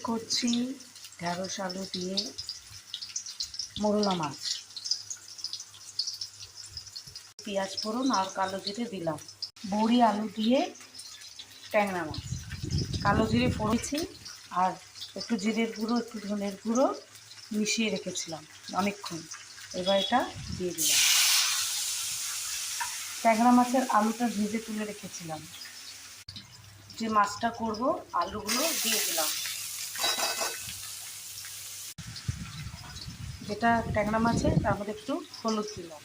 করছি ঢেঁড়স আলু দিয়ে মোরলা মাছ, পেঁয়াজ ফোড়ন আর কালো জিরে দিলাম। বড়ি আলু দিয়ে ট্যাংরা মাছ, কালো জিরে ফোড়েছি আর একটু জিরের গুঁড়ো একটু ধনের গুঁড়ো মিশিয়ে রেখেছিলাম অনেকক্ষণ। এবার এটা দিয়ে দিলাম। ট্যাংরা মাছের আলুটা ভেজে তুলে রেখেছিলাম, যে মাছটা করব আলুগুলো দিয়ে দিলাম। যেটা ট্যাংরা মাছে তার মধ্যে একটু হলুদ দিলাম,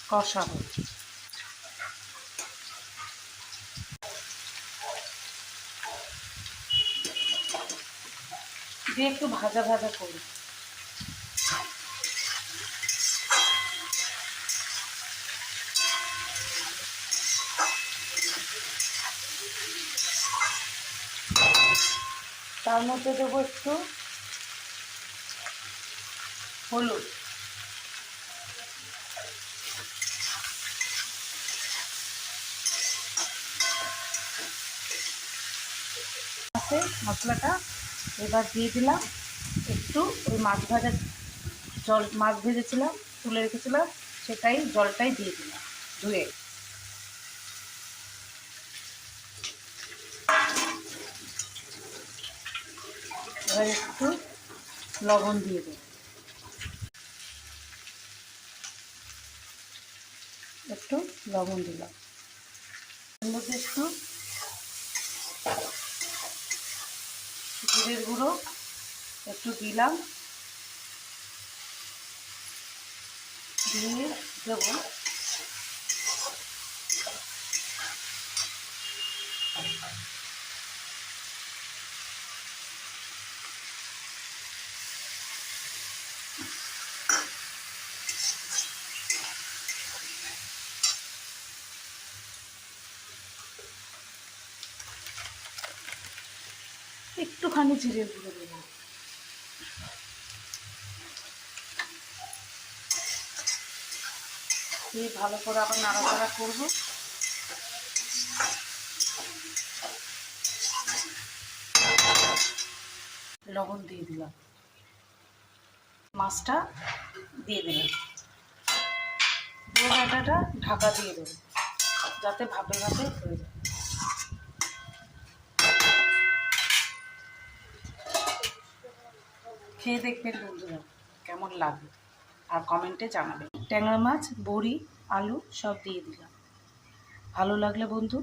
কষাবো। দিয়ে একটু ভাজা ভাজা করি। তার মধ্যে দেবো একটু হলুদ, মশলাটা এবার দিয়ে দিলাম। একটু ওই মাছ ভাজা জল, মাছ ভেজেছিলাম তুলে রেখেছিলাম, সেটাই জলটাই দিয়ে দিলাম ধুয়ে। এবার একটু লবণ দিয়ে দেব, একটু লবণ দিলাম। এর মধ্যে একটু জিরের গুঁড়ো একটু দিলাম, দিয়ে দেবো একটুখানি জিরের গুঁড়ো দেবো। দিয়ে ভালো করে আবার নাড়াচাড়া করবো। লবণ দিয়ে দিলাম, মাছটা দিয়ে দিলাম। দিয়ে ডাঁটাটা ঢাকা দিয়ে দেবো যাতে ভাপে ভাপে হয়ে যায়। খেয়ে দেখবেন বন্ধুরা কেমন লাগে, আর কমেন্টে জানাবেন। ট্যাংরা মাছ, বড়ি, আলু সব দিয়ে দিলাম। ভালো লাগলে বন্ধু